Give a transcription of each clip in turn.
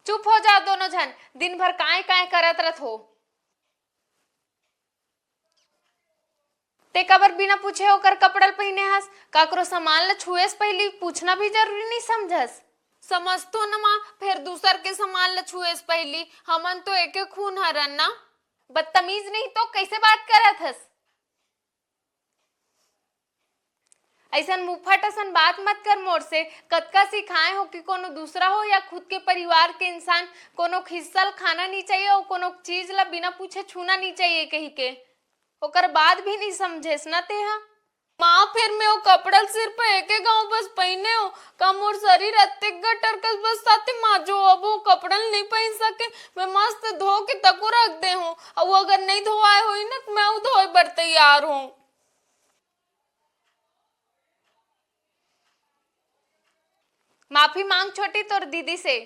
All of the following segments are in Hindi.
चुप हो जाओ दोनों जन, दिन भर काय काय करत रहत हो। ते कबर बिना पूछे होकर कपड़ल पहने हस, काकरो सामान ल छुए से पहले पूछना भी जरूरी नहीं समझस। समझ तो न माँ, फिर दूसर के सामान ल छुए से पहले हमन तो एक खून हरन ना। बदतमीज नहीं तो कैसे बात करत हस? ऐसा मुफट असन बात मत कर मोर से। कतका सिखाए हो कि कोनो दूसरा हो या खुद के परिवार के इंसान कोनो खिस्सल खाना नहीं चाहिए और कोनो चीज ला बिना पूछे छूना नहीं चाहिए कही के, ओकर बाद भी नहीं समझेस ना तेहा। माँ फिर मैं वो कपड़ा सिर पे एक गाँव बस पहने हो, कम और शरीर अत्ते गटर कस बस साथे माँ जो अब वो कपड़ा नहीं पहन सके, मैं मस्त धो के तको रख दे हूँ। और वो अगर नहीं धोआए हुई ना तो मैं वो धोए बर तैयार हूँ। माफी मांग छोटी तोर दीदी से।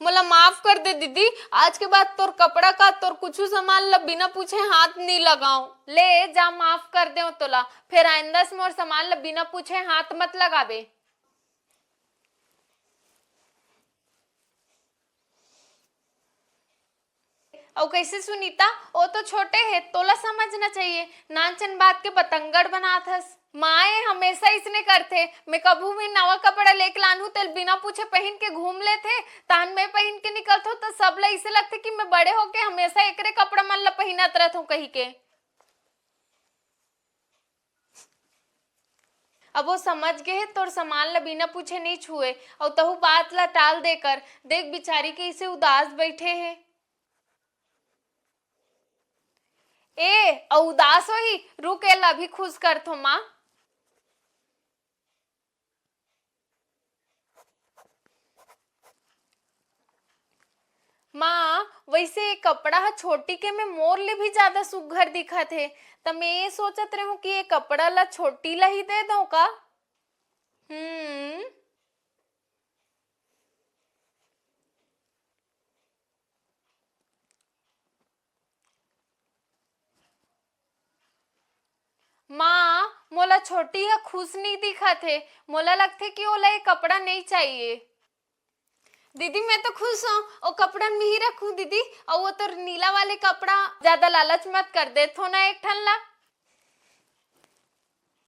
मोला माफ कर दे दीदी, आज के बाद तोर कपड़ा का तोर कुछ सामान ला बिना पूछे हाथ नहीं लगाओ। ले जा, माफ कर दे तोला, फिर आइंदा से मोर सामान ला बिना पूछे हाथ मत लगाबे। और कैसे सुनीता, वो तो छोटे है, तोला समझना चाहिए, नानचन बात के बतंगड़ बनात हस। माए हमेशा इसने करते, मैं कभू भी नवा कपड़ा लेके लानू तेल बिना पूछे पहन के घूम लेते, तान में पहन के निकलत हो तो सब ला इसे लगते कि मैं बड़े होके हमेशा एकरे कपड़ा मन ला पहनत रहत हूँ कही के। अब वो समझ गए है तोर सामान ला बिना पूछे नहीं छुए, और तहु बात ला टाल देकर देख बिचारी के इसे उदास बैठे है। ए उदास हो ही रुक, एला अभी खुश कर थो माँ। माँ वैसे कपड़ा हा छोटी के में मोर ले भी ज्यादा सुघर दिखत है, तो मैं ये सोचत रहूं कि ये कपड़ा ला छोटी ला ही दे दो का। हम्म। माँ मोला छोटी हा खुश नहीं दिखत है, मोला लगथे कि ओला ये कपड़ा नहीं चाहिए। दीदी मैं तो खुश हूँ, वो कपड़ा में ही रखूं दीदी, और वो तो नीला वाले कपड़ा ज्यादा लालच मत कर दे थो ना एक ठन ला।